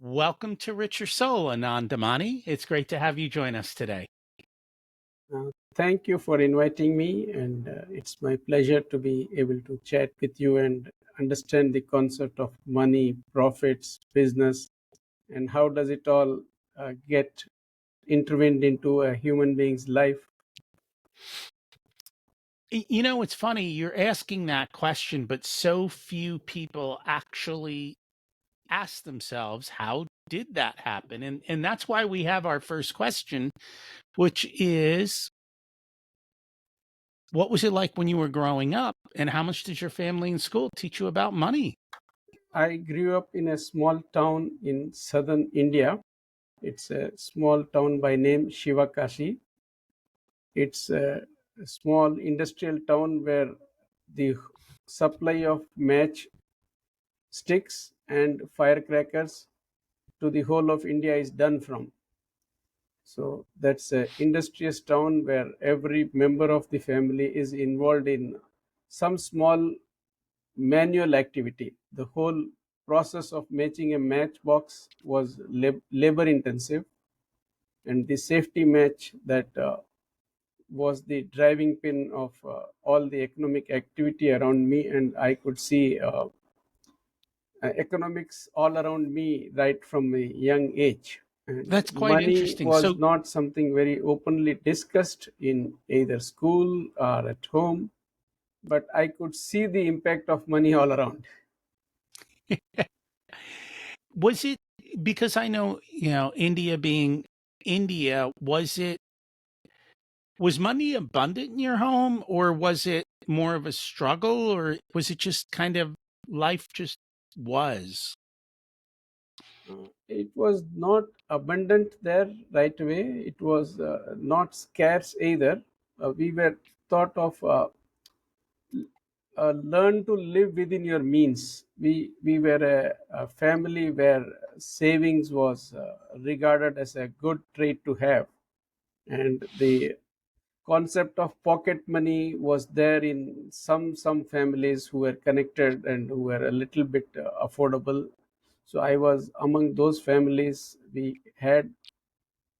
Welcome to Richer Soul, Anand Damani. It's great to have you join us today. Thank you for inviting me, and it's my pleasure to be able to chat with you and understand the concept of money, profits, business, and how does it all get intervened into a human being's life. You know, it's funny you're asking that question, but so few people actually ask themselves, how did that happen? And that's why we have our first question, which is, what was it like when you were growing up, and how much did your family and school teach you about money? I grew up in a small town in southern India. It's a small town by name Shivakashi. It's a small industrial town where the supply of match sticks and firecrackers to the whole of India is done from. So that's a industrious town where every member of the family is involved in some small manual activity. The whole process of making a matchbox was labor intensive, and the safety match that was the driving pin of all the economic activity around me, and I could see economics all around me right from a young age. And That's quite money interesting. was So, not something very openly discussed in either school or at home, but I could see the impact of money all around. was it because I know, India being India, was money abundant in your home, or was it more of a struggle, or was it just kind of life just was? It was not abundant there right away. It was not scarce either. We were thought of learn to live within your means. We were a family where savings was regarded as a good trait to have, and the concept of pocket money was there in some families who were connected and who were a little bit affordable. So I was among those families. We had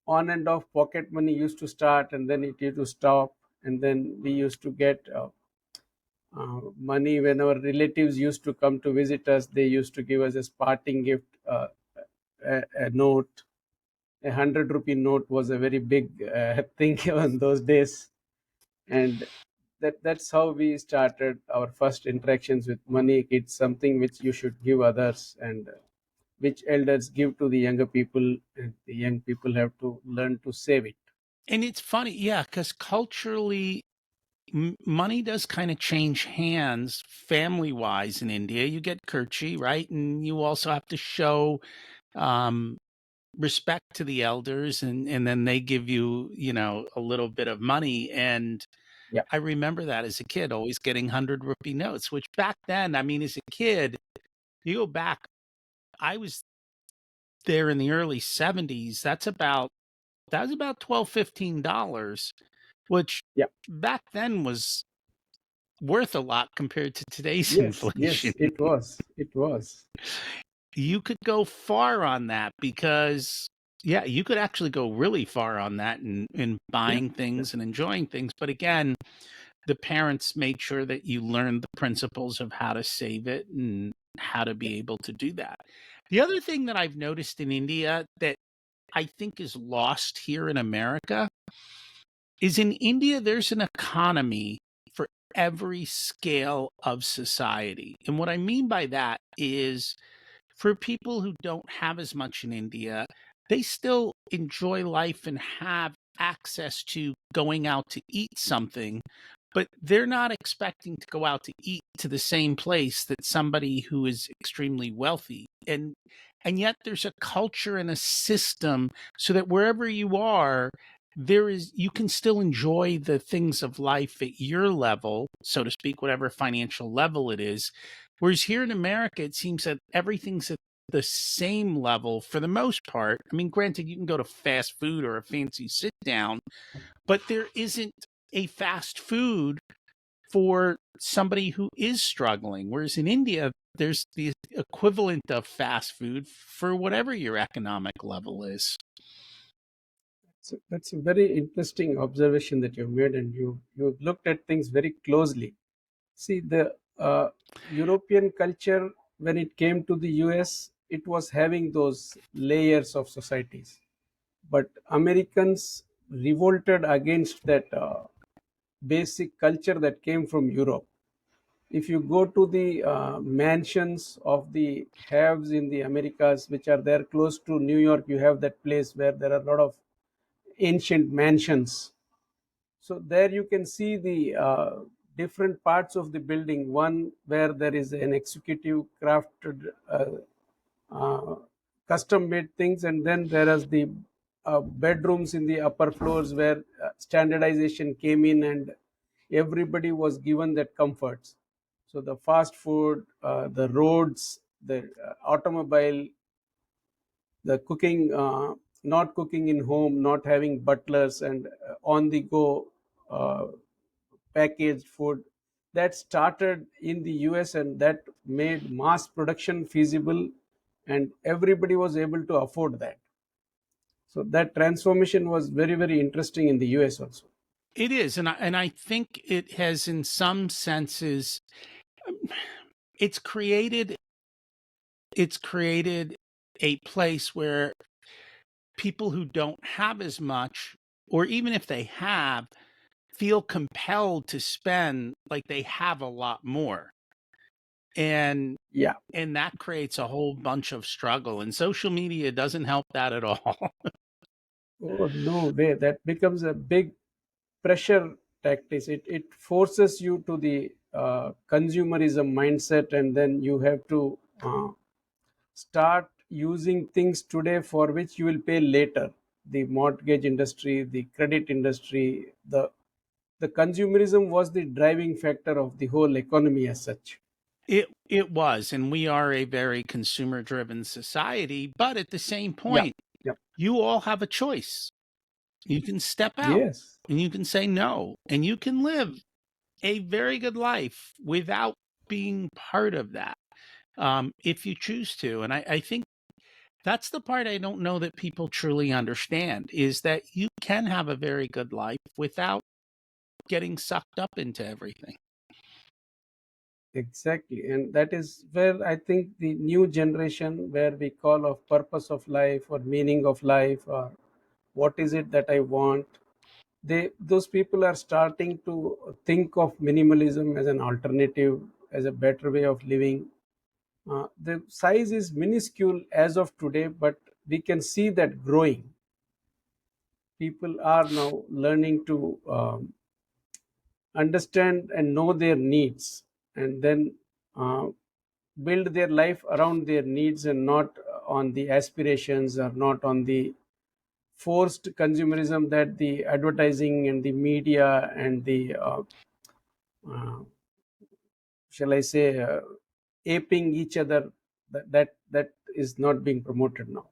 on and off pocket money used to start, and then it used to stop, and then we used to get money when our relatives used to come to visit us. They used to give us a parting gift, a note. 100 rupee note was a very big thing in those days, and that's how we started our first interactions with money. It's something which you should give others, and which elders give to the younger people, and the young people have to learn to save it. And it's funny, yeah, because culturally, money does kind of change hands family wise in India. You get kirchi, right? And you also have to show um, respect to the elders, and then they give you, a little bit of money. And Yeah. I remember that as a kid, always getting 100 rupee notes, which back then, I mean, as a kid, you go back, I was there in the early 70s. That was about 12, $15, which Yeah. back then was worth a lot compared to today's Yes, inflation. yes, it was. You could go far on that because, yeah, you could actually go really far on that in Yeah, buying yeah, things and enjoying things. But again, the parents made sure that you learned the principles of how to save it and how to yeah. be able to do that. The other thing that I've noticed in India that I think is lost here in America is in India, there's an economy for every scale of society. And what I mean by that is for people who don't have as much in India, they still enjoy life and have access to going out to eat something, but they're not expecting to go out to eat to the same place that somebody who is extremely wealthy. And yet there's a culture and a system so that wherever you are, you can still enjoy the things of life at your level, so to speak, whatever financial level it is. Whereas here in America, it seems that everything's at the same level for the most part. I mean, granted, you can go to fast food or a fancy sit down, but there isn't a fast food for somebody who is struggling. Whereas in India, there's the equivalent of fast food for whatever your economic level is. So that's a very interesting observation that you've made, and you've looked at things very closely. See, the European culture, when it came to the US, it was having those layers of societies. But Americans revolted against that basic culture that came from Europe. If you go to the mansions of the haves in the Americas, which are there close to New York, you have that place where there are a lot of ancient mansions. So there you can see the different parts of the building. One where there is an executive crafted, uh, custom made things, and then there is the bedrooms in the upper floors where standardization came in, and everybody was given that comforts. So the fast food, the roads, the automobile, the cooking, not cooking in home, not having butlers, and on the go uh, packaged food, that started in the US, and that made mass production feasible, and everybody was able to afford that. So that transformation was very, very interesting in the US also. It is, and I think it has, in some senses, it's created it's created a place where people who don't have as much, or even if they have, feel compelled to spend like they have a lot more. And Yeah. and that creates a whole bunch of struggle, and social media doesn't help that at all. Oh, no way. That becomes a big pressure tactics. It forces you to the consumerism mindset, and then you have to start using things today for which you will pay later. The mortgage industry, the credit industry, the consumerism was the driving factor of the whole economy as such. It was, and we are a very consumer driven society, but at the same Yeah. point, Yeah. you all have a choice. You can step out Yes. and you can say no, and you can live a very good life without being part of that, if you choose to. And I think that's the part I don't know that people truly understand, is that you can have a very good life without getting sucked up into everything. Exactly. And that is where I think the new generation, where we call of purpose of life or meaning of life, or what is it that I want, those people are starting to think of minimalism as an alternative, as a better way of living. The size is minuscule as of today, but we can see that growing. People are now learning to understand and know their needs, and then uh, build their life around their needs, and not on the aspirations, or not on the forced consumerism that the advertising and the media and the uh, shall I say, aping each other, that is not being promoted now.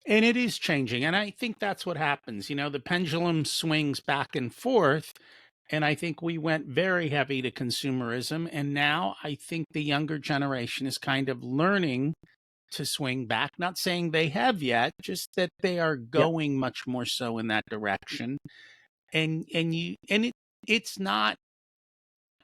And it is changing. And I think that's what happens. The pendulum swings back and forth. And I think we went very heavy to consumerism. And now I think the younger generation is kind of learning to swing back. Not saying they have yet, just that they are Yeah. going much more so in that direction. It's not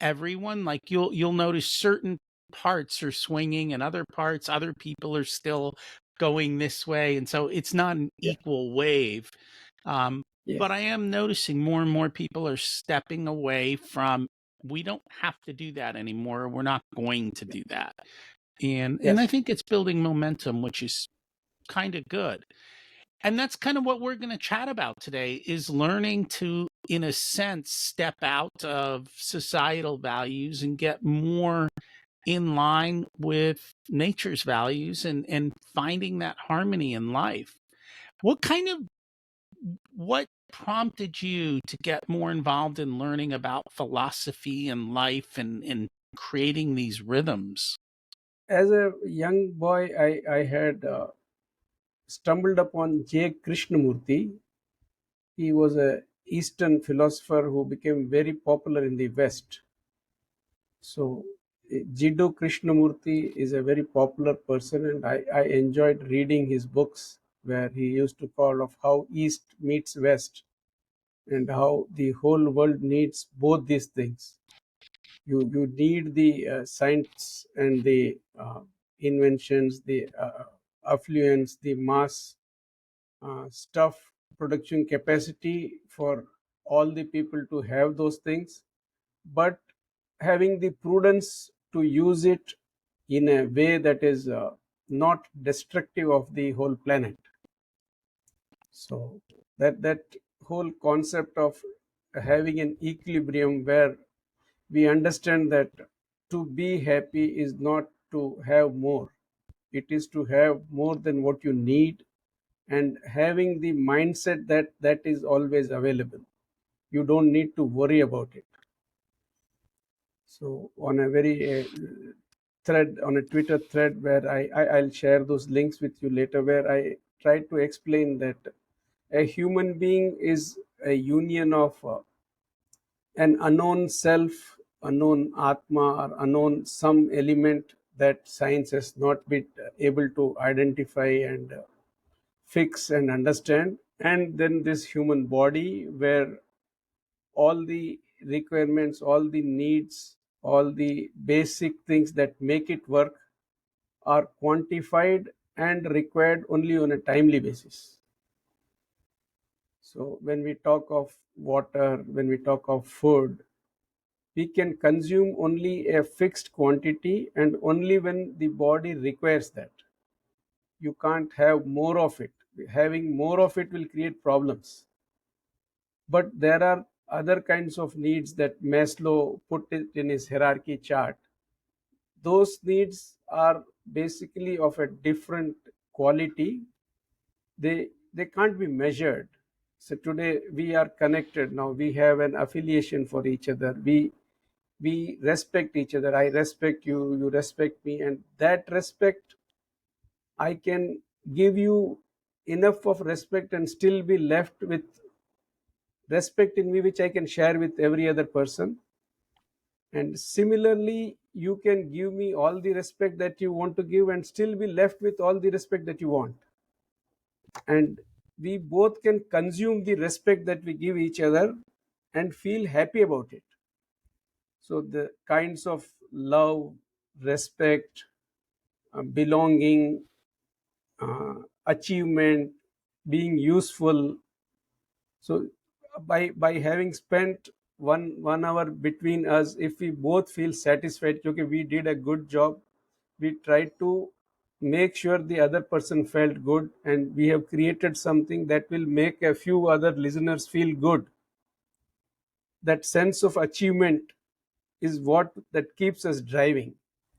everyone. Like you'll notice certain parts are swinging, and other parts, other people are still going this way, and so it's not an Yeah. equal wave. But I Yes. am noticing more and more people are stepping away from, we don't have to do that anymore, we're not going to do that. And I Yes. think it's building momentum, which is kind of good. And that's kind of what we're going to chat about today, is learning to, in a sense, step out of societal values and get more in line with nature's values, and finding that harmony in life. What prompted you to get more involved in learning about philosophy and life, and creating these rhythms? As a young boy, I had stumbled upon J. Krishnamurti. He was a Eastern philosopher who became very popular in the West. So Jiddu Krishnamurti is a very popular person, and I enjoyed reading his books where he used to call of how East meets West and how the whole world needs both these things. You need the science and the inventions, the affluence, the mass stuff production capacity for all the people to have those things, but having the prudence to use it in a way that is not destructive of the whole planet. So that whole concept of having an equilibrium where we understand that to be happy is not to have more, it is to have more than what you need, and having the mindset that that is always available, you don't need to worry about it. So on a very thread, on a Twitter thread where I'll share those links with you later, where I try to explain that a human being is a union of an unknown self, unknown atma, or unknown some element that science has not been able to identify and fix and understand, and then this human body where all the requirements, all the needs, all the basic things that make it work are quantified and required only on a timely basis. So when we talk of water, when we talk of food, we can consume only a fixed quantity and only when the body requires that. You can't have more of it. Having more of it will create problems. But there are other kinds of needs that Maslow put it in his hierarchy chart. Those needs are basically of a different quality. They can't be measured. So today we are connected. Now we have an affiliation for each other. We respect each other. I respect you, you respect me, and that respect, I can give you enough of respect and still be left with respect in me which I can share with every other person. And similarly, you can give me all the respect that you want to give and still be left with all the respect that you want. And we both can consume the respect that we give each other and feel happy about it. So the kinds of love, respect, belonging, achievement, being useful. So by having spent one hour between us, if we both feel satisfied, okay, we did a good job, we tried to make sure the other person felt good, and we have created something that will make a few other listeners feel good. That sense of achievement is what that keeps us driving.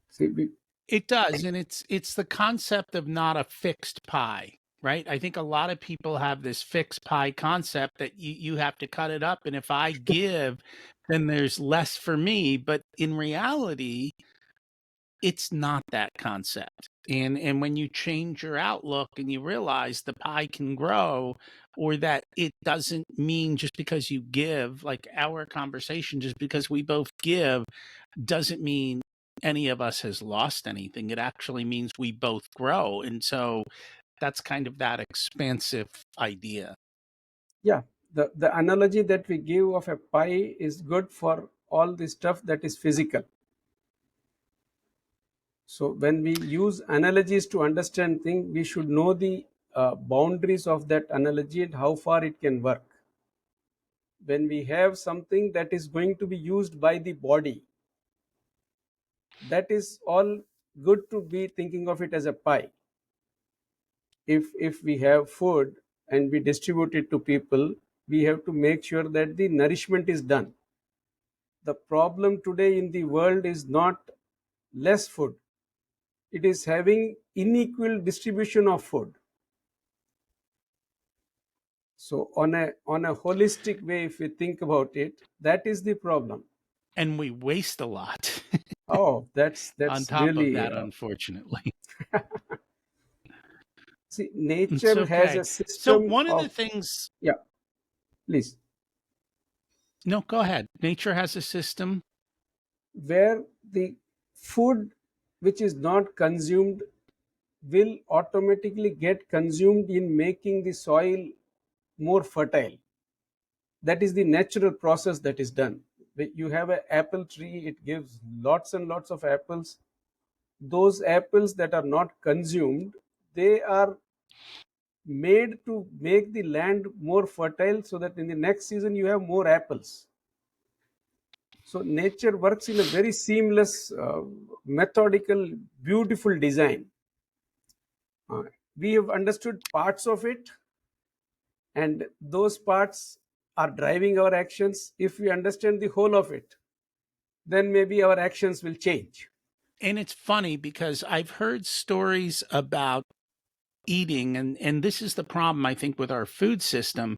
See, It does, and it's the concept of not a fixed pie, right? I think a lot of people have this fixed pie concept that you have to cut it up, and if I give, then there's less for me. But in reality, it's not that concept. And when you change your outlook and you realize the pie can grow, or that it doesn't mean just because you give, like our conversation, just because we both give doesn't mean any of us has lost anything. It actually means we both grow. And so that's kind of that expansive idea. yeah, the analogy that we give of a pie is good for all the stuff that is physical. So when we use analogies to understand things, we should know the boundaries of that analogy and how far it can work. When we have something that is going to be used by the body, that is all good to be thinking of it as a pie. If we have food and we distribute it to people, we have to make sure that the nourishment is done. The problem today in the world is not less food, it is having unequal distribution of food. So on a holistic way, if we think about it, that is the problem. And we waste a lot Oh, that's on that's top of really that, unfortunately. see, It's nature has okay. a So system one of the of, things, yeah, please, no, go ahead. Nature has a system. where the food which is not consumed will automatically get consumed in making the soil more fertile. That is the natural process that is done. You have an apple tree, it gives lots and lots of apples. Those apples that are not consumed, they are made to make the land more fertile so that in the next season you have more apples. So nature works in a very seamless, methodical, beautiful design. Uh, we have understood parts of it, and those parts are driving our actions. If we understand the whole of it, then maybe our actions will change. And it's funny because I've heard stories about eating, and this is the problem I think with our food system.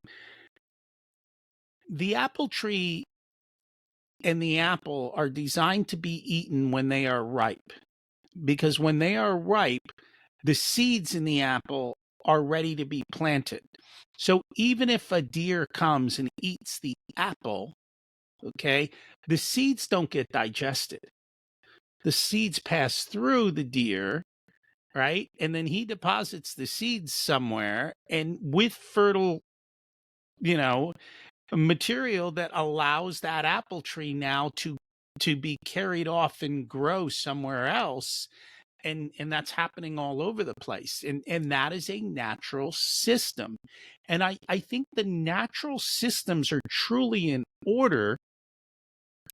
The apple tree and the apple are designed to be eaten when they are ripe, because when they are ripe, the seeds in the apple are ready to be planted. So even if a deer comes and eats the apple, okay, the seeds don't get digested. The seeds pass through the deer, right? And then he deposits the seeds somewhere, and with fertile, you know, material that allows that apple tree now to be carried off and grow somewhere else. And that's happening all over the place, and that is a natural system. And I think the natural systems are truly in order.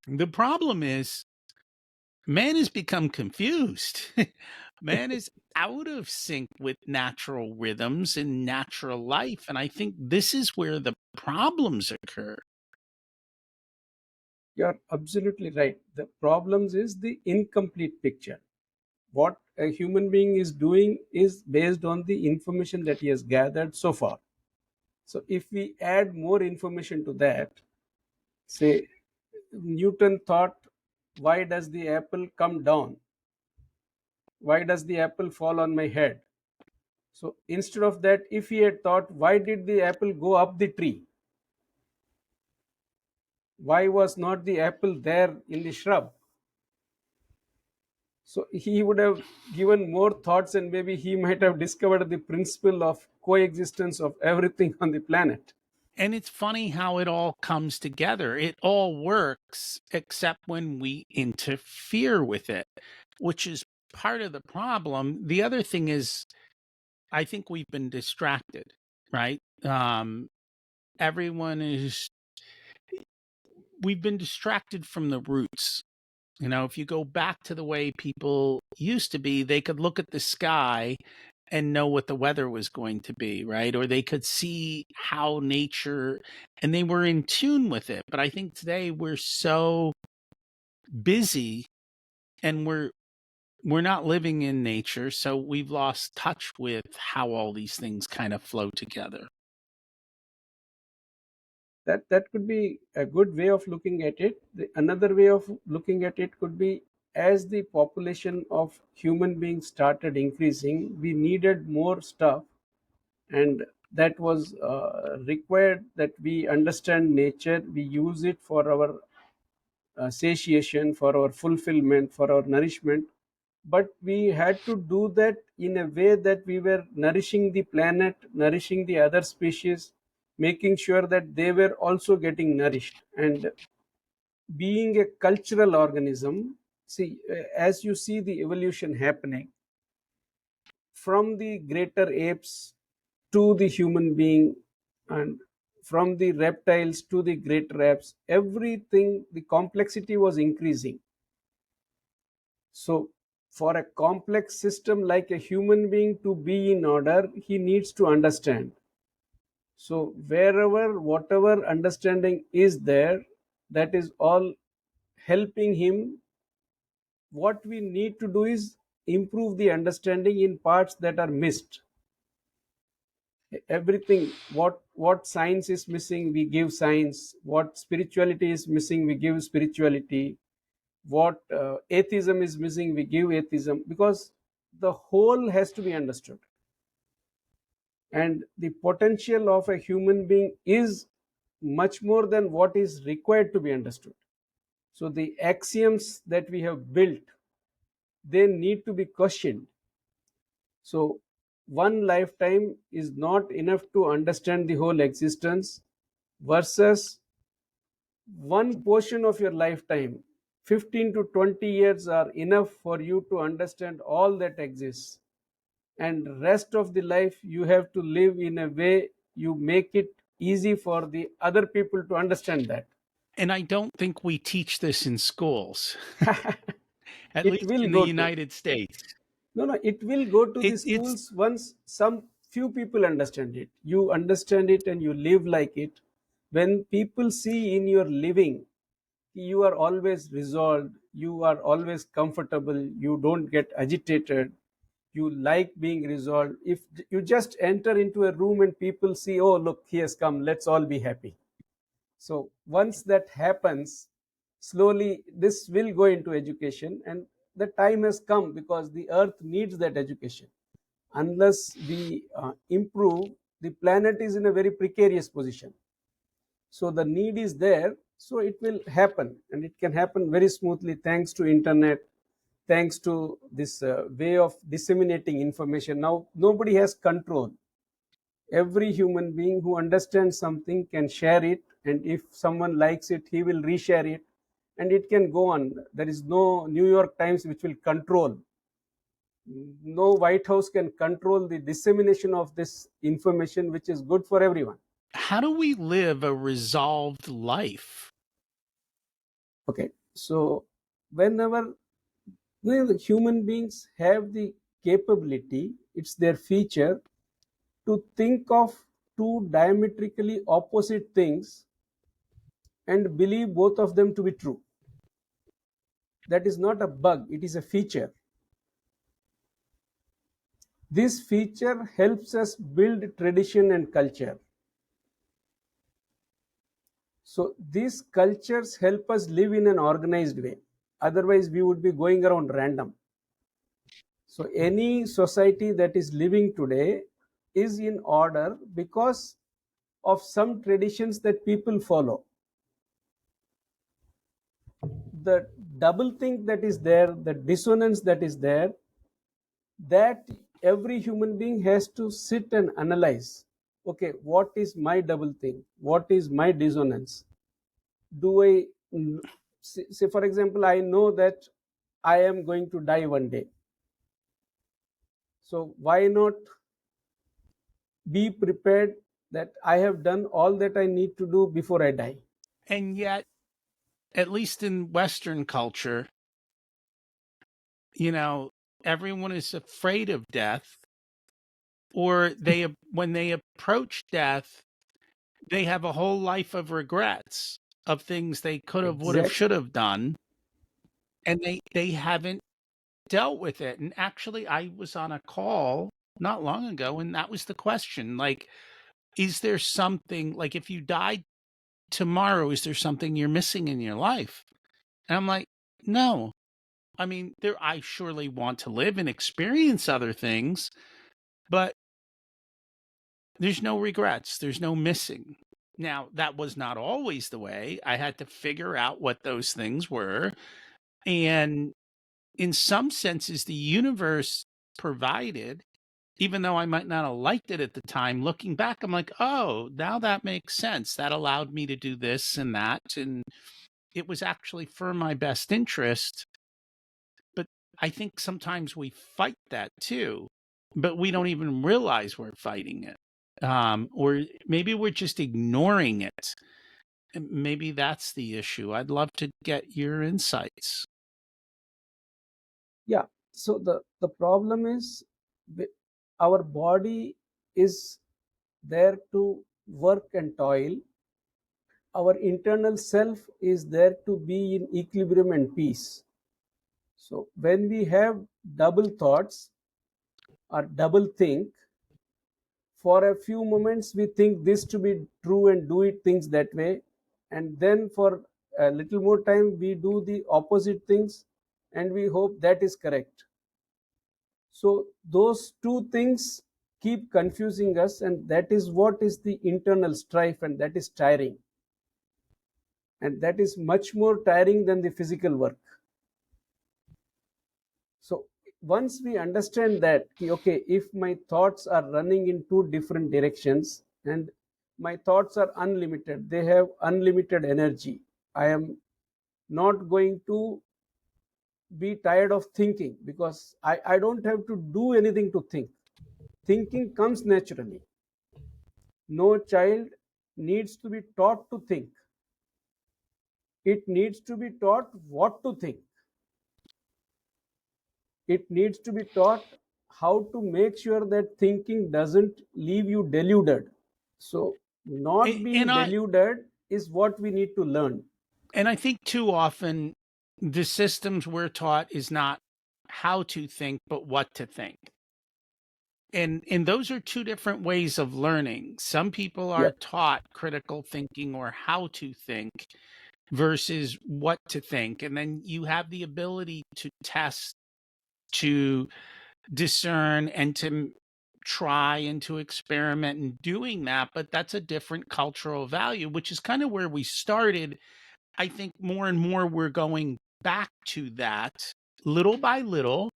The problem is man has become confused. Man is out of sync with natural rhythms and natural life, and I think this is where the problems occur. You're absolutely right. The problems is the incomplete picture. What a human being is doing is based on the information that he has gathered so far. So if we add more information to that, say Newton thought, why does the apple come down? Why does the apple fall on my head? So instead of that, if he had thought, why did the apple go up the tree? Why was not the apple there in the shrub? So he would have given more thoughts, and maybe he might have discovered the principle of coexistence of everything on the planet. And it's funny how it all comes together. It all works except when we interfere with it, which is part of the problem. The other thing is, I think we've been distracted, right? Everyone is, we've been distracted from the roots. You know, if you go back to the way people used to be, they could look at the sky and know what the weather was going to be, right? Or they could see how nature, and they were in tune with it. But I think today we're so busy, and we're not living in nature, so we've lost touch with how all these things kind of flow together. That could be a good way of looking at it. Another way of looking at it could be, as the population of human beings started increasing, we needed more stuff, and that was required that we understand nature, we use it for our satiation, for our fulfillment, for our nourishment. But we had to do that in a way that we were nourishing the planet, nourishing the other species, making sure that they were also getting nourished. And being a cultural organism, see, as you see the evolution happening from the greater apes to the human being, and from the reptiles to the greater apes, everything, the complexity was increasing. So for a complex system like a human being to be in order, he needs to understand. So wherever, whatever understanding is there, that is all helping him. What we need to do is improve the understanding in parts that are missed. Everything, what science is missing, we give science. What spirituality is missing, we give spirituality. What atheism is missing, we give atheism, because the whole has to be understood. And the potential of a human being is much more than what is required to be understood. So the axioms that we have built, they need to be questioned. So one lifetime is not enough to understand the whole existence, versus one portion of your lifetime, 15 to 20 years are enough for you to understand all that exists, and rest of the life you have to live in a way you make it easy for the other people to understand that. And I don't think we teach this in schools, at It least will in the go to, United States. no, it will go to the It's schools once some few people understand it. You understand it and you live like it. When people see in your living, you are always resolved, you are always comfortable, you don't get agitated, you like being resolved. If you just enter into a room and people see, oh look, he has come, let's all be happy. So once that happens, slowly this will go into education, and the time has come because the earth needs that education. Unless we improve, the planet is in a very precarious position. So the need is there, so it will happen, and it can happen very smoothly thanks to internet, thanks to this way of disseminating information. Now nobody has control. Every human being who understands something can share it, and if someone likes it, he will reshare it, and it can go on. There is no New York Times which will control, no White House can control the dissemination of this information, which is good for everyone. how do we live a resolved life? Okay, so whenever, well, human beings have the capability, it's their feature, to think of two diametrically opposite things and believe both of them to be true. That is not a bug, it is a feature. This feature helps us build tradition and culture. So these cultures help us live in an organized way. Otherwise, we would be going around random. So any society that is living today is in order because of some traditions that people follow. The double think that is there, the dissonance that is there, that every human being has to sit and analyze. Okay, what is my double think? What is my dissonance? Do I, say for example, I know that I am going to die one day. So why not be prepared that I have done all that I need to do before I die? And yet, at least in Western culture, you know, everyone is afraid of death, or when they approach death, they have a whole life of regrets of things they could have, would have, Exactly. should have done, and they haven't dealt with it. And actually, I was on a call not long ago, and that was the question. Like, is there something, like, if you died tomorrow, is there something you're missing in your life? And I'm like, no. I mean, I surely want to live and experience other things, but there's no regrets. There's no missing. Now, that was not always the way. I had to figure out what those things were. And in some senses, the universe provided, even though I might not have liked it at the time. Looking back, I'm like, oh, now that makes sense. That allowed me to do this and that. And it was actually for my best interest. But I think sometimes we fight that too, but we don't even realize we're fighting it. Or maybe we're just ignoring it. Maybe that's the issue. I'd love to get your insights. Yeah. So the problem is, our body is there to work and toil. Our internal self is there to be in equilibrium and peace. So when we have double thoughts or double think, for a few moments we think this to be true and do it things that way, and then for a little more time we do the opposite things and we hope that is correct. So those two things keep confusing us, and that is what is the internal strife, and that is tiring, and that is much more tiring than the physical work. So once we understand that, okay, if my thoughts are running in two different directions and my thoughts are unlimited, they have unlimited energy, I am not going to be tired of thinking because I don't have to do anything to think. Thinking comes naturally. No child needs to be taught to think. It needs to be taught what to think. It needs to be taught how to make sure that thinking doesn't leave you deluded. So, not being And deluded is what we need to learn. I think too often the systems we're taught is not how to think, but what to think. And those are two different ways of learning. Some people are Yep. taught critical thinking or how to think versus what to think. And then you have the ability to test, to discern, and to try and to experiment in doing that. But that's a different cultural value, which is kind of where we started. I think more and more we're going back to that little by little.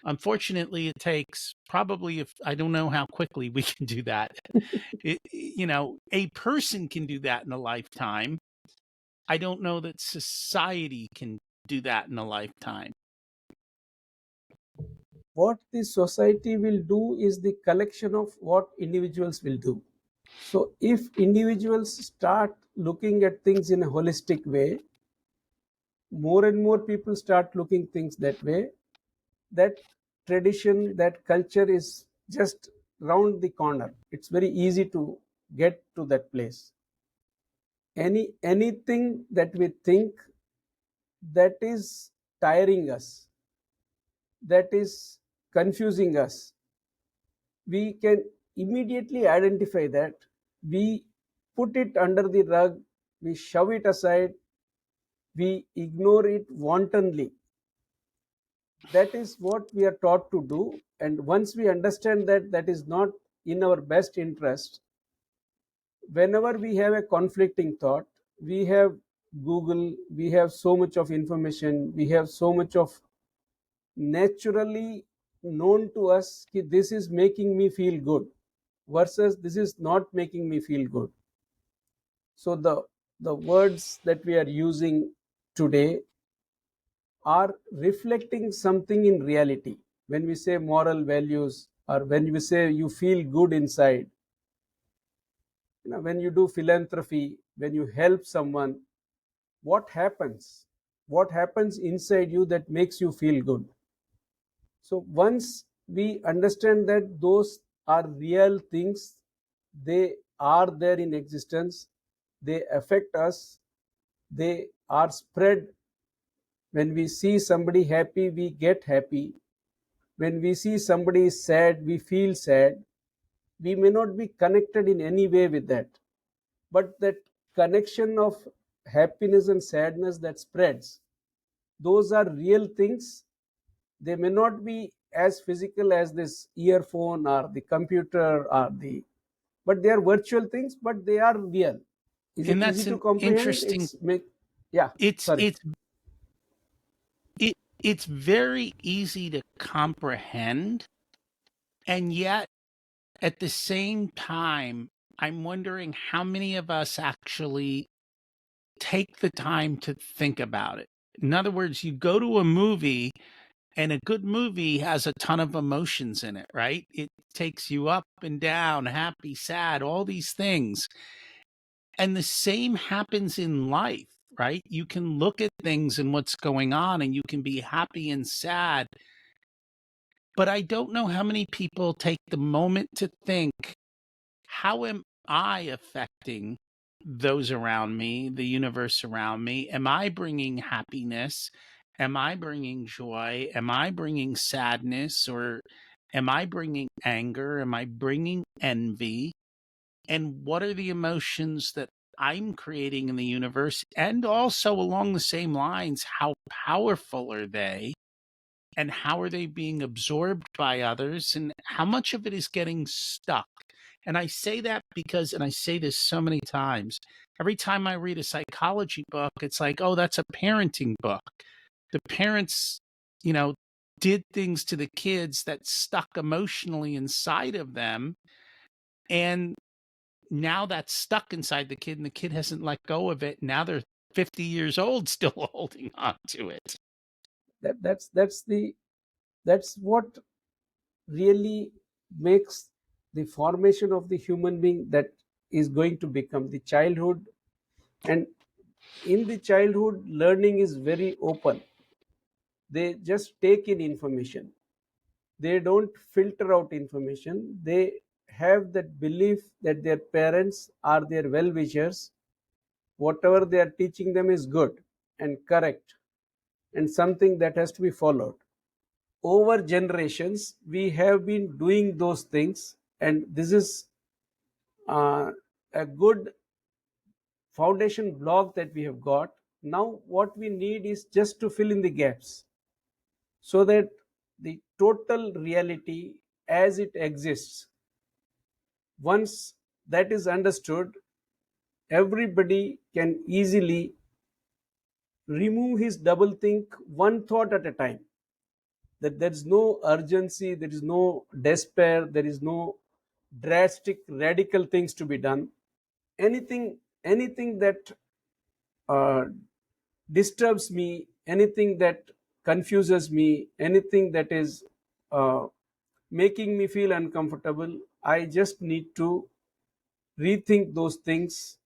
Unfortunately, it takes probably, if I don't know how quickly we can do that. A person can do that in a lifetime. I don't know that society can do that in a lifetime. What the society will do is the collection of what individuals will do. So, if individuals start looking at things in a holistic way, more and more people start looking things that way, that tradition, that culture is just round the corner. It's very easy to get to that place. Anything that we think that is tiring us, that is confusing us, we can immediately identify that. We put it under the rug, we shove it aside, we ignore it wantonly. That is what we are taught to do. And once we understand that that is not in our best interest, whenever we have a conflicting thought, we have Google, we have so much of information, we have so much of naturally known to us that this is making me feel good versus this is not making me feel good. So the words that we are using today are reflecting something in reality. When we say moral values or when we say you feel good inside, when you do philanthropy, when you help someone, what happens? What happens inside you that makes you feel good? So once we understand that those are real things, they are there in existence, they affect us, they are spread. When we see somebody happy, we get happy. When we see somebody sad, we feel sad. We may not be connected in any way with that, but that connection of happiness and sadness that spreads, those are real things. They may not be as physical as this earphone or the computer or the, but they are virtual things, but they are real. Is it And easy that's to an comprehend? interesting It's make, yeah, it's sorry. it's it it's very easy to comprehend, and yet at the same time I'm wondering how many of us actually take the time to think about it. In other words, you go to a movie, and a good movie has a ton of emotions in it, right? It takes you up and down, happy, sad, all these things. And the same happens in life, right? You can look at things and what's going on, and you can be happy and sad. But I don't know how many people take the moment to think, how am I affecting those around me, the universe around me? Am I bringing happiness? Am I bringing joy? Am I bringing sadness? Or am I bringing anger? Am I bringing envy? And what are the emotions that I'm creating in the universe? And also, along the same lines, how powerful are they? And how are they being absorbed by others? And how much of it is getting stuck? And I say that because, and I say this so many times, every time I read a psychology book, it's like, oh, that's a parenting book. The parents, you know, did things to the kids that stuck emotionally inside of them. And now that's stuck inside the kid and the kid hasn't let go of it. Now they're 50 years old still holding on to it. That's what really makes the formation of the human being that is going to become the childhood. And in the childhood, learning is very open. They just take in information, they don't filter out information. They have that belief that their parents are their well wishers. Whatever they are teaching them is good and correct and something that has to be followed. Over generations we have been doing those things, and this is uh, a good foundation block that we have got. Now what we need is just to fill in the gaps, so that the total reality as it exists, once that is understood, everybody can easily remove his double think one thought at a time. That there's no urgency, there is no despair, there is no drastic radical things to be done. Anything that uh, disturbs me, anything that confuses me, anything that is uh, making me feel uncomfortable, I just need to rethink those things,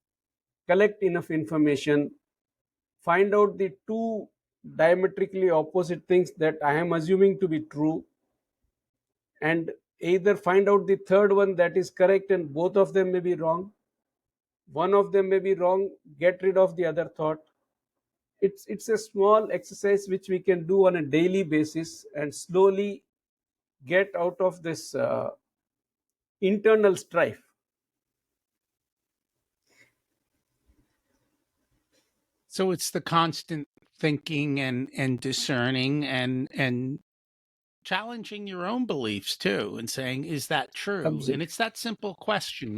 collect enough information, find out the two diametrically opposite things that I am assuming to be true, and either find out the third one that is correct and both of them may be wrong. One of them may be wrong, get rid of the other thought. It's a small exercise which we can do on a daily basis and slowly get out of this internal strife. So it's the constant thinking and discerning and challenging your own beliefs too and saying, is that true? And Absolutely. it's that simple question,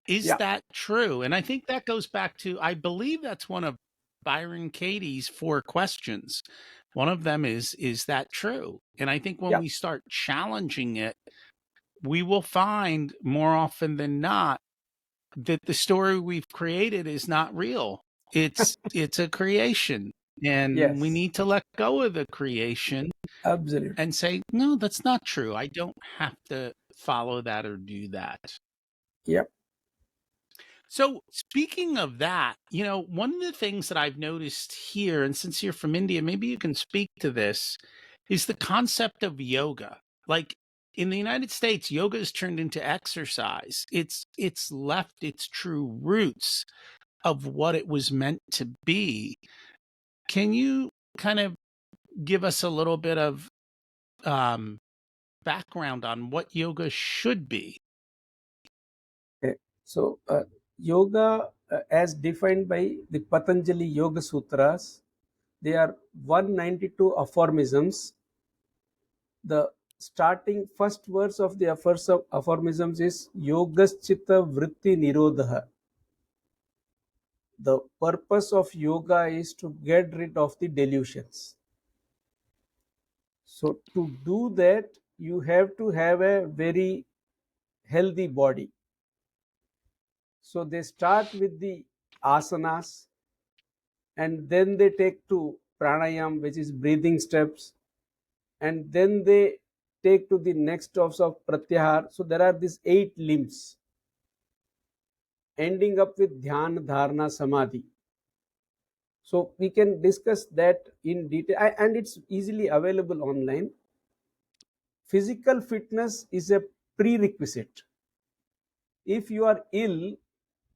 is Yeah. that true? And I think that goes back to, I believe that's one of Byron Katie's 4 questions. One of them is that true? And I think when Yeah. we start challenging it, we will find more often than not that the story we've created is not real. It's a creation. And we Yes. need to let go of the creation Absolutely. and say, no, that's not true. I don't have to follow that or do that. Yep. So, speaking of that, one of the things that I've noticed here, and since you're from India, maybe you can speak to this, is the concept of yoga. Like in the United States, yoga has turned into exercise. It's left its true roots of what it was meant to be. Can you kind of give us a little bit of um, background on what yoga should be? Okay. So, yoga, as defined by the Patanjali Yoga Sutras, they are 192 aphorisms. The starting first verse of the aphorisms is Yogaschitta Vritti Nirodha. The purpose of yoga is to get rid of the delusions. So, to do that, you have to have a very healthy body. So, they start with the asanas, and then they take to pranayam, which is breathing steps, and then they take to the next steps of pratyahar. So, there are these 8 limbs, ending up with dhyana, dharana, samadhi. So, we can discuss that in detail, and it's easily available online. Physical fitness is a prerequisite. If you are ill,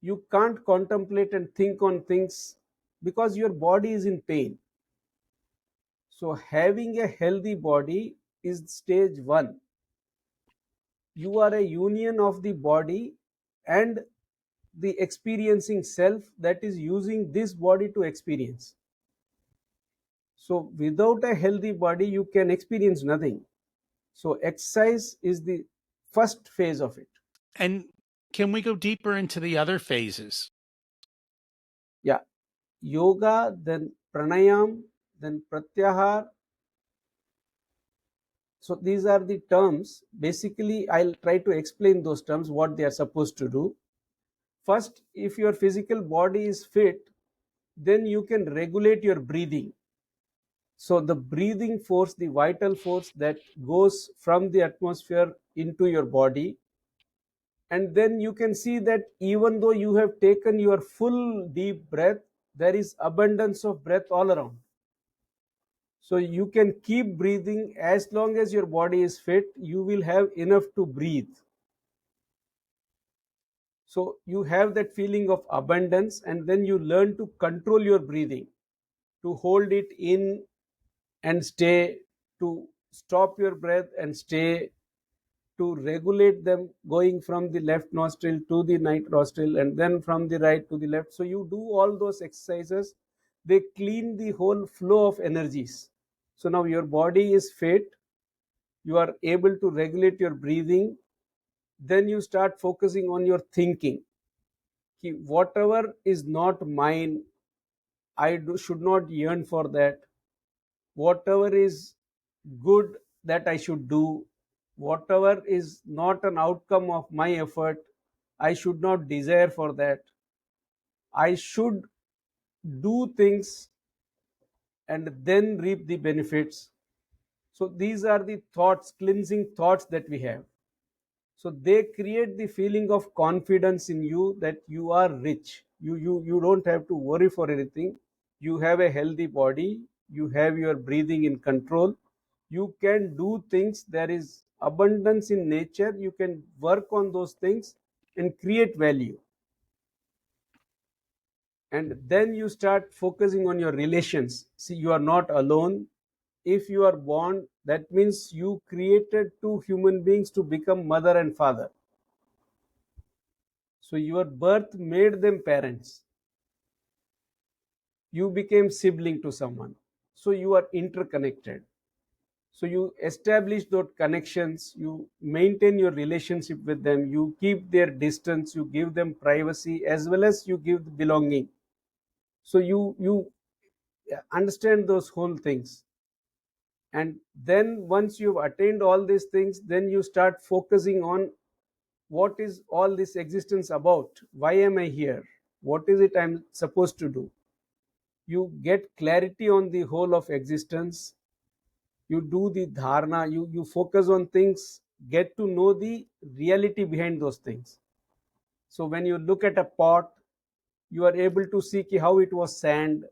you can't contemplate and think on things because your body is in pain. So, having a healthy body is stage one. You are a union of the body and the experiencing self that is using this body to experience. So, without a healthy body, you can experience nothing. So, exercise is the first phase of it. And can we go deeper into the other phases? Yeah. Yoga, then pranayam, then pratyahar, So these are the terms. Basically, I'll try to explain those terms, what they are supposed to do. First, if your physical body is fit, then you can regulate your breathing. So the breathing force, the vital force that goes from the atmosphere into your body, and then you can see that even though you have taken your full deep breath, there is abundance of breath all around. So you can keep breathing as long as your body is fit, you will have enough to breathe. So you have that feeling of abundance, and then you learn to control your breathing, to hold it in and stay, to stop your breath and stay, to regulate them going from the left nostril to the right nostril and then from the right to the left. So you do all those exercises, they clean the whole flow of energies. So now your body is fit, you are able to regulate your breathing. Then you start focusing on your thinking. Whatever is not mine, should not yearn for that. Whatever is good, that I should do. Whatever is not an outcome of my effort, I should not desire for that. I should do things and then reap the benefits. So these are the thoughts, cleansing thoughts that we have. So they create the feeling of confidence in you that you are rich. You don't have to worry for anything. You have a healthy body, you have your breathing in control, you can do things, there is abundance in nature, you can work on those things and create value. And then you start focusing on your relations. See, you are not alone. If you are born, that means you created two human beings to become mother and father. So your birth made them parents. You became sibling to someone. So you are interconnected. So you establish those connections, you maintain your relationship with them, you keep their distance, you give them privacy as well as you give belonging. So you understand those whole things. And then once you've attained all these things, then you start focusing on what is all this existence about, why am I here, what is it I'm supposed to do. You get clarity on the whole of existence, you do the dharana, you focus on things, get to know the reality behind those things. So when you look at a pot, you are able to see how it was sand,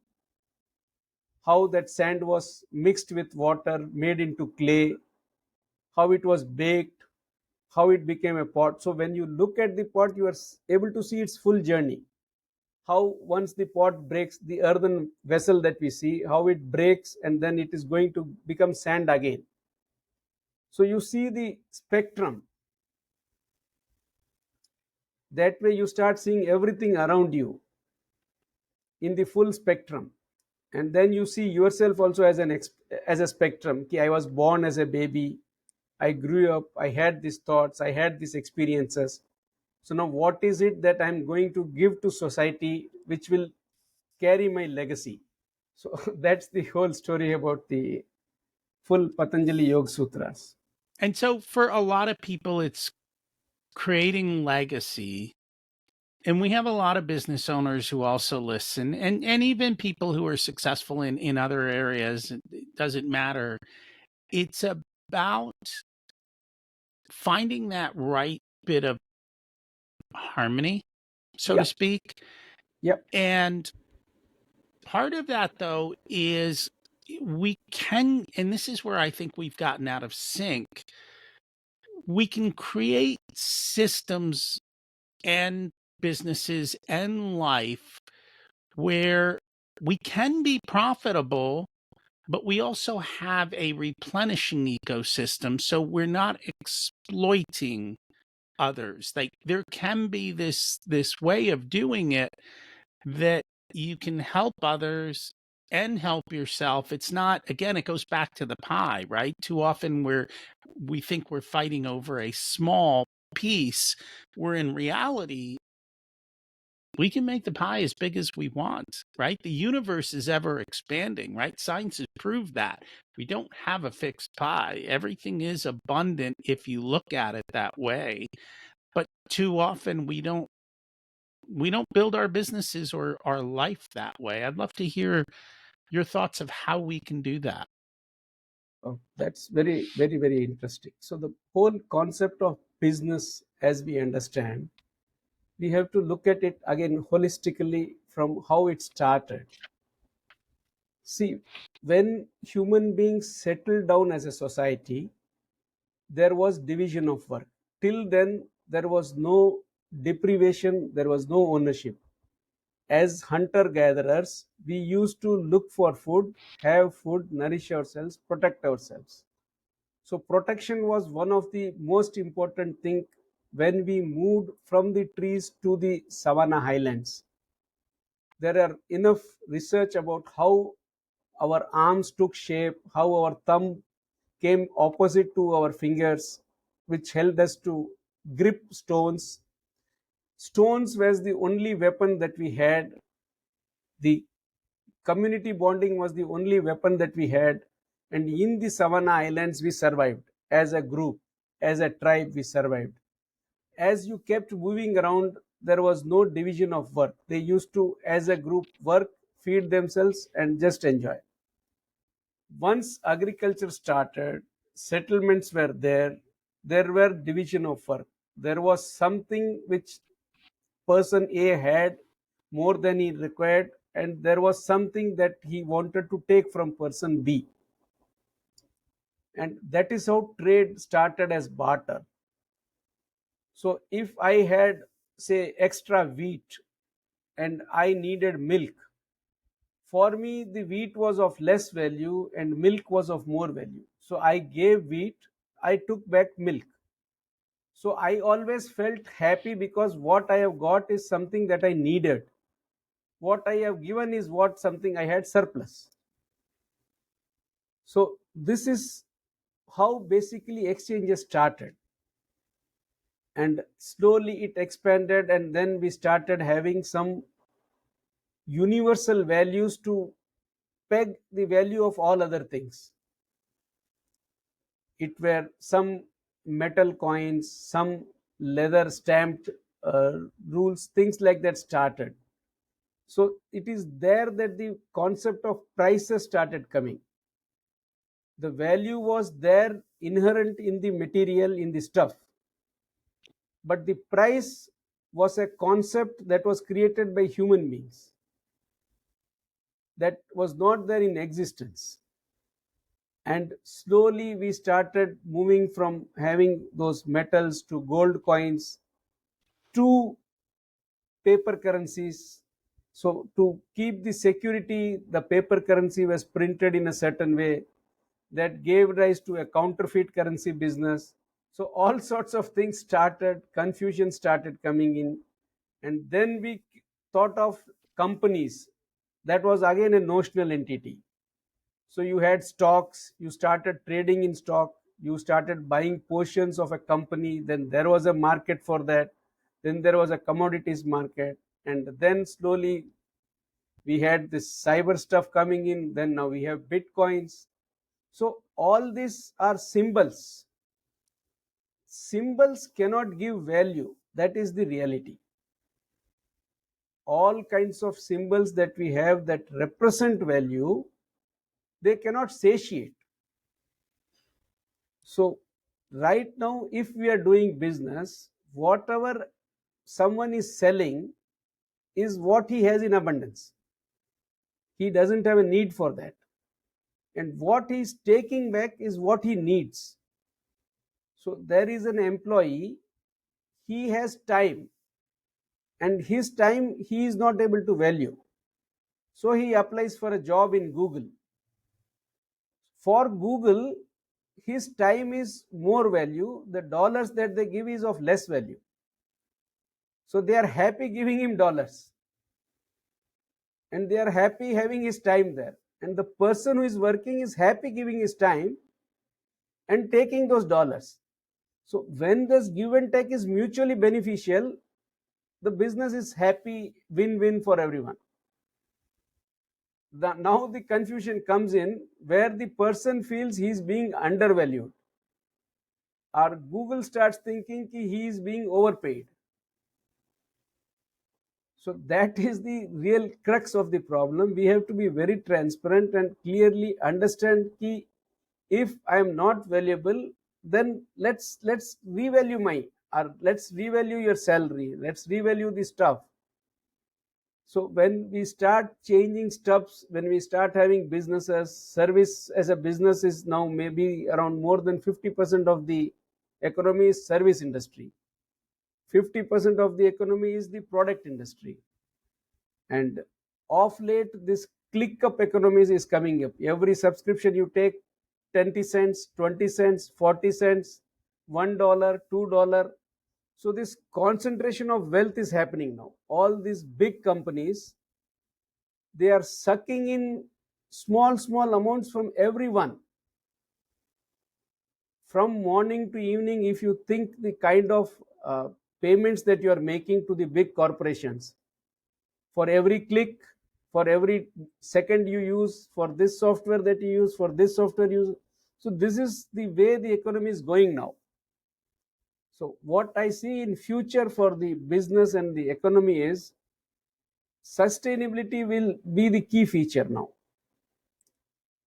how that sand was mixed with water made into clay, how it was baked, how it became a pot. So when you look at the pot, you are able to see its full journey, how once the pot breaks, the earthen vessel that we see, how it breaks and then it is going to become sand again. So you see the spectrum. That way you start seeing everything around you in the full spectrum. And then you see yourself also as as a spectrum. I was born as a baby, I grew up, I had these thoughts, I had these experiences. So now what is it that I'm going to give to society which will carry my legacy? So that's the whole story about the full Patanjali Yoga Sutras. And so for a lot of people, it's creating legacy. And we have a lot of business owners who also listen, and even people who are successful in other areas. It doesn't matter. It's about finding that right bit of harmony, so to Yeah. speak. Yep. And part of that, though, is we can, and this is where I think we've gotten out of sync, we can create systems and businesses and life where we can be profitable, but we also have a replenishing ecosystem. So we're not exploiting others. Like there can be this way of doing it that you can help others and help yourself. It's not, again, it goes back to the pie, right? Too often we think we're fighting over a small piece, where in reality we can make the pie as big as we want, right? The universe is ever expanding, right? Science has proved that. We don't have a fixed pie. Everything is abundant if you look at it that way. But too often we don't build our businesses or our life that way. I'd love to hear your thoughts of how we can do that. Oh, that's very, very, very interesting. So, the whole concept of business, as we understand, we have to look at it again holistically from how it started. See, when human beings settled down as a society, there was division of work. Till then, there was no deprivation, there was no ownership. As hunter gatherers, we used to look for food, have food, nourish ourselves, protect ourselves. So protection was one of the most important thing when we moved from the trees to the savanna highlands. There are enough research about how our arms took shape, how our thumb came opposite to our fingers, which helped us to grip stones. Stones was the only weapon that we had. The community bonding was the only weapon that we had. And in the savanna islands, we survived as a group, as a tribe, we survived. As you kept moving around, there was no division of work. They used to, as a group, work, feed themselves, and just enjoy. Once agriculture started, settlements were there were division of work. There was something which person A had more than he required, and there was something that he wanted to take from person B. And that is how trade started as barter. So if I had, say, extra wheat and I needed milk, for me the wheat was of less value and milk was of more value. So I gave wheat, I took back milk. So I always felt happy because what I have got is something that I needed. What I have given is what something I had surplus. So this is how basically exchanges started. And slowly it expanded, and then we started having some universal values to peg the value of all other things. It were some metal coins, some leather stamped rules, things like that started. So it is there that the concept of prices started coming. The value was there inherent in the material, in the stuff, but the price was a concept that was created by human beings, that was not there in existence. And slowly we started moving from having those metals to gold coins to paper currencies. So to keep the security, the paper currency was printed in a certain way that gave rise to a counterfeit currency business. So all sorts of things started, confusion started coming in. And then we thought of companies. That was again a notional entity. So you had stocks, you started trading in stock, you started buying portions of a company, then there was a market for that, then there was a commodities market, and then slowly we had this cyber stuff coming in, then now we have bitcoins. So all these are symbols. Symbols cannot give value. That is the reality. All kinds of symbols that we have that represent value, they cannot satiate. So right now, if we are doing business, whatever someone is selling is what he has in abundance. He doesn't have a need for that. And what he is taking back is what he needs. So there is an employee, he has time, and his time he is not able to value. So he applies for a job in Google. For Google, his time is more value. The dollars that they give is of less value. So they are happy giving him dollars, and they are happy having his time there. And the person who is working is happy giving his time and taking those dollars. So when this give and take is mutually beneficial, the business is happy, win-win for everyone. Now the confusion comes in where the person feels he's being undervalued, or Google starts thinking he is being overpaid. So that is the real crux of the problem. We have to be very transparent and clearly understand ki if I am not valuable, then let's revalue my, or let's revalue your salary. Let's revalue the stuff. So when we start changing stuffs, when we start having businesses, service as a business is now maybe around more than 50% of the economy is service industry. 50% of the economy is the product industry. And of late, this click up economies is coming up. Every subscription you take, 20 cents, 20 cents, 40 cents, $1, $2. So this concentration of wealth is happening now. All these big companies, they are sucking in small amounts from everyone. From morning to evening, if you think the kind of payments that you are making to the big corporations, for every click, for every second you use, for this software that you use, for this software you use. So this is the way the economy is going now. So what I see in future for the business and the economy is sustainability will be the key feature now.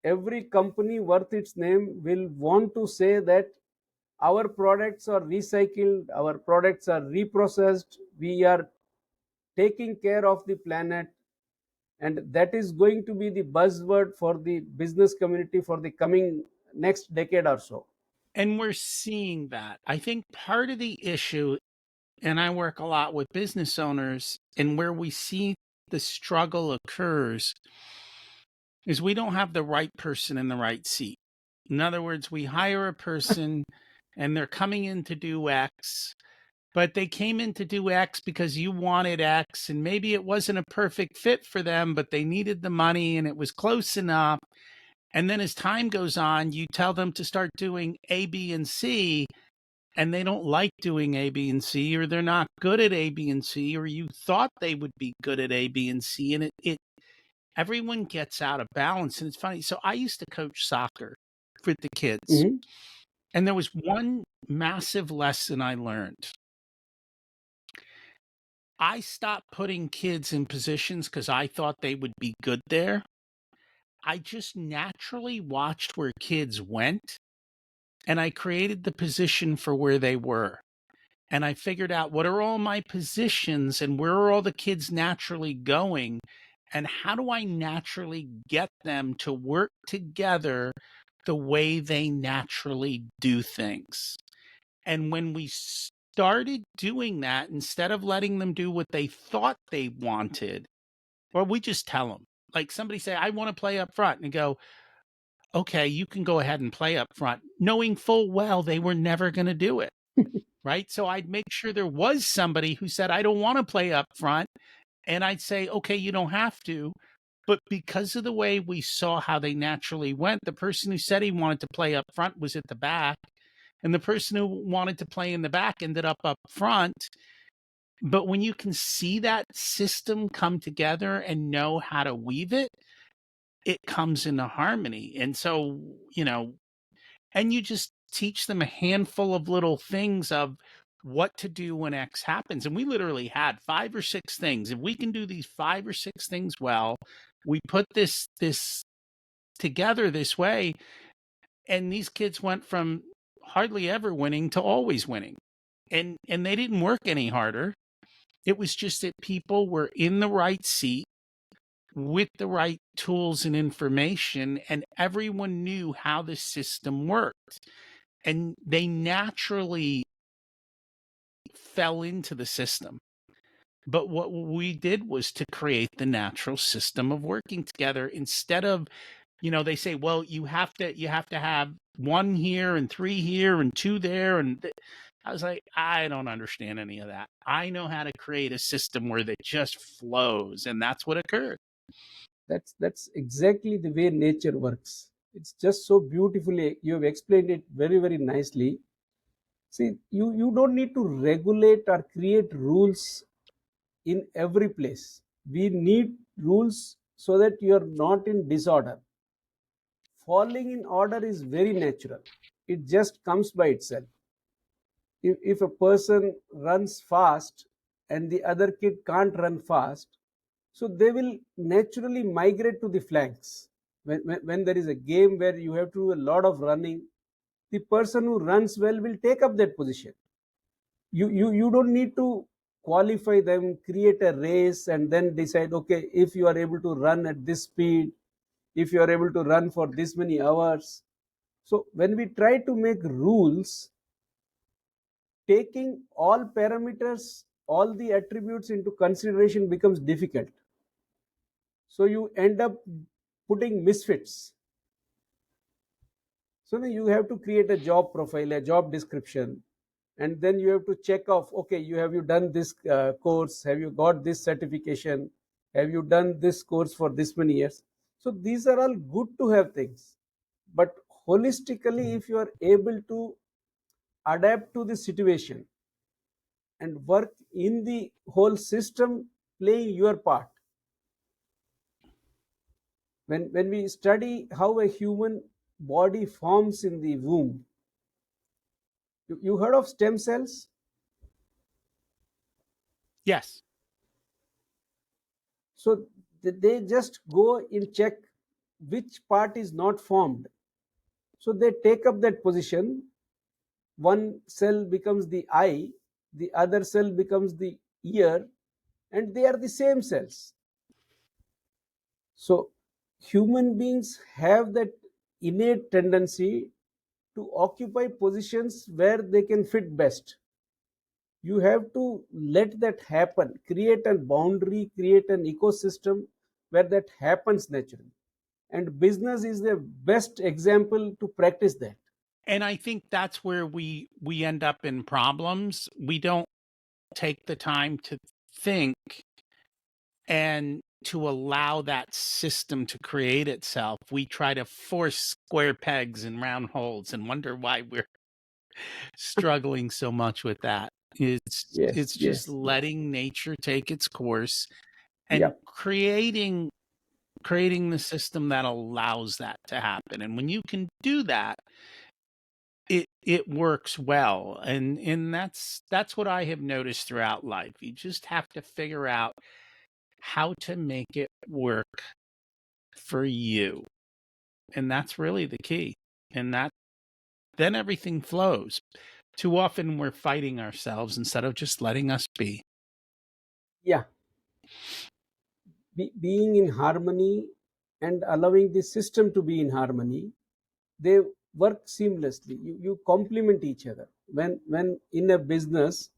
Every company worth its name will want to say that our products are recycled, our products are reprocessed, we are taking care of the planet, and that is going to be the buzzword for the business community for the coming next decade or so. And we're seeing that. I think part of the issue, and I work a lot with business owners, and where we see the struggle occurs is we don't have the right person in the right seat. In other words, we hire a person and they're coming in to do X, but they came in to do X because you wanted X, and maybe it wasn't a perfect fit for them, but they needed the money and it was close enough. And then as time goes on, you tell them to start doing A, B, and C, and they don't like doing A, B, and C, or they're not good at A, B, and C, or you thought they would be good at A, B, and C, and it everyone gets out of balance. And it's funny. So I used to coach soccer for the kids, Mhm. and there was one massive lesson I learned. I stopped putting kids in positions because I thought they would be good there. I just naturally watched where kids went, and I created the position for where they were. And I figured out what are all my positions and where are all the kids naturally going, and how do I naturally get them to work together the way they naturally do things. And when we started doing that, instead of letting them do what they thought they wanted, or we just tell them, like somebody say, I want to play up front, and go, okay, you can go ahead and play up front, knowing full well they were never going to do it. Right. So I'd make sure there was somebody who said, I don't want to play up front. And I'd say, okay, you don't have to. But because of the way we saw how they naturally went, the person who said he wanted to play up front was at the back. And the person who wanted to play in the back ended up front. But when you can see that system come together and know how to weave it, it comes into harmony. And so, and you just teach them a handful of little things of what to do when X happens. And we literally had 5 or 6 things. If we can do these 5 or 6 things well, we put this together this way, and these kids went from hardly ever winning to always winning. And they didn't work any harder. It was just that people were in the right seat with the right tools and information, and everyone knew how the system worked. And they naturally fell into the system. But what we did was to create the natural system of working together instead of, they say, well, you have to have 1 here and 3 here and 2 there. And I was like, I don't understand any of that. I know how to create a system where that just flows. And that's what occurred. That's exactly the way nature works. It's just so beautifully you have explained it very very nicely. See, you don't need to regulate or create rules in every place. We need rules so that you are not in disorder. Falling in order is very natural, it just comes by itself. If a person runs fast and the other kid can't run fast, so they will naturally migrate to the flanks. When there is a game where you have to do a lot of running, the person who runs well will take up that position. You don't need to qualify them, create a race and then decide, okay, if you are able to run at this speed, if you are able to run for this many hours. So when we try to make rules, taking all parameters, all the attributes into consideration becomes difficult. So you end up putting misfits. So then you have to create a job profile, a job description, and then you have to check off, okay, have you done this course, have you got this certification, have you done this course for this many years. So these are all good to have things, but holistically, if you are able to adapt to the situation and work in the whole system, playing your part. When we study how a human body forms in the womb, you heard of stem cells? Yes. So they just go and check which part is not formed. So they take up that position. One cell becomes the eye, the other cell becomes the ear, and they are the same cells. So human beings have that innate tendency to occupy positions where they can fit best. You have to let that happen, create a boundary, create an ecosystem where that happens naturally. And business is the best example to practice that. And I think that's where we end up in problems. We don't take the time to think and to allow that system to create itself. We try to force square pegs in round holes and wonder why we're struggling so much with that. Yes, It's just yes, yes. letting nature take its course Yeah, and creating the system that allows that to happen. And when you can do that, it works well. And that's what I have noticed throughout life. You just have to figure out how to make it work for you. And that's really the key. And that then everything flows. Too often we're fighting ourselves instead of just letting us be. yeah. Being in harmony and allowing the system to be in harmony, they work seamlessly. You complement each other. When in a business,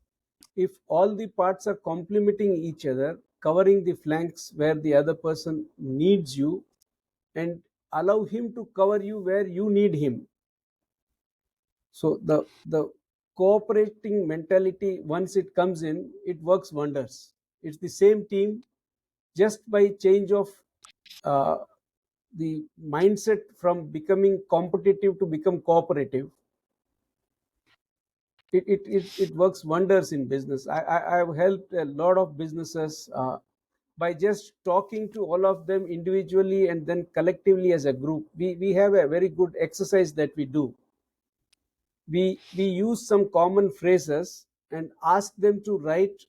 if all the parts are complementing each other, covering the flanks where the other person needs you, and allow him to cover you where you need him. So the cooperating mentality, once it comes in, it works wonders. It's the same team, just by change of uh, the mindset from becoming competitive to become cooperative. It works wonders in business. I've helped a lot of businesses by just talking to all of them individually and then collectively as a group. We have a very good exercise that we do. We use some common phrases and ask them to write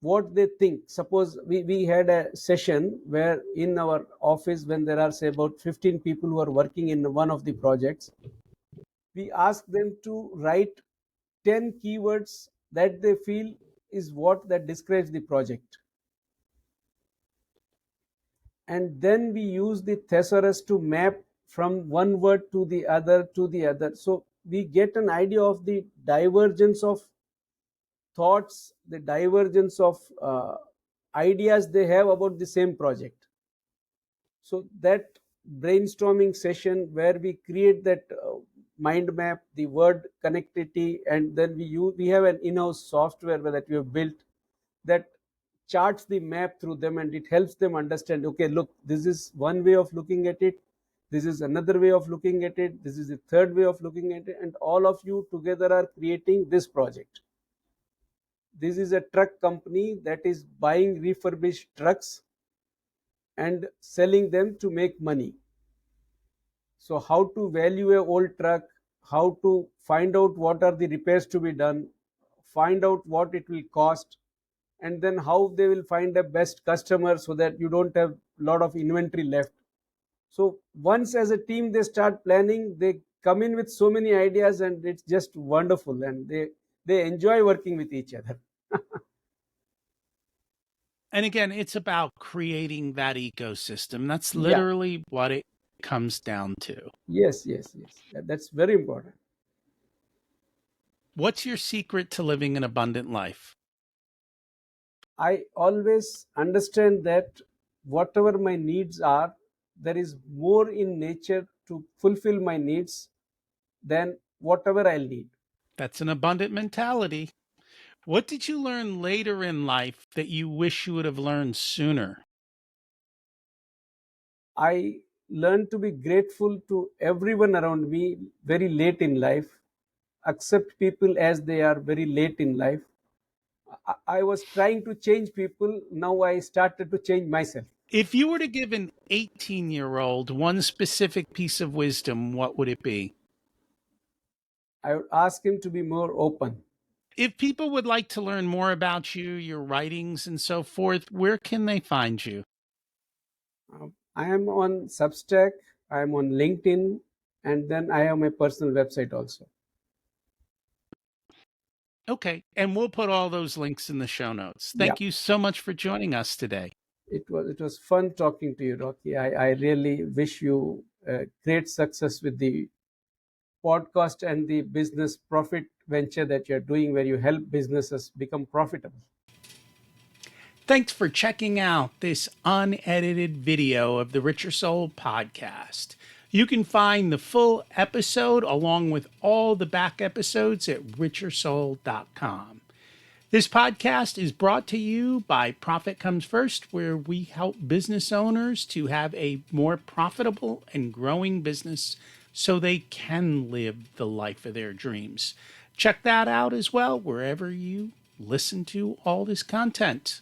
what they think. Suppose we had a session where in our office, when there are say about 15 people who are working in one of the projects, we ask them to write 10 keywords that they feel is what that describes the project. And then we use the thesaurus to map from one word to the other to the other. So we get an idea of the divergence of thoughts, the divergence of ideas they have about the same project. So that brainstorming session where we create that mind map, the word connectivity, and then we have an in-house software that we have built that charts the map through them, and it helps them understand, okay, look, this is one way of looking at it, this is another way of looking at it, this is the third way of looking at it, and all of you together are creating this project. This is a truck company that is buying refurbished trucks and selling them to make money. So how to value a old truck, how to find out what are the repairs to be done, find out what it will cost, and then how they will find a best customer so that you don't have a lot of inventory left. So once as a team they start planning, they come in with so many ideas, and it's just wonderful, and they enjoy working with each other. And again, it's about creating that ecosystem. That's Yeah. literally what it comes down to. Yes, yes, yes. That's very important. What's your secret to living an abundant life? I always understand that whatever my needs are, there is more in nature to fulfill my needs than whatever I'll need. That's an abundant mentality. What did you learn later in life that you wish you would have learned sooner? I learned to be grateful to everyone around me very late in life, accept people as they are very late in life. I was trying to change people, now I started to change myself. If you were to give an 18-year-old one specific piece of wisdom, what would it be? I would ask him to be more open. If people would like to learn more about you, your writings, and so forth, where can they find you? I am on Substack, I am on LinkedIn, and then I have my personal website also. Okay. And we'll put all those links in the show notes. Yeah, Thank you so much for joining us today. it was fun talking to you, Rocky. I really wish you great success with the podcast and the business profit venture that you're doing, where you help businesses become profitable. Thanks for checking out this unedited video of the Richer Soul podcast. You can find the full episode along with all the back episodes at richersoul.com. This podcast is brought to you by Profit Comes First, where we help business owners to have a more profitable and growing business so they can live the life of their dreams. Check that out as well wherever you listen to all this content.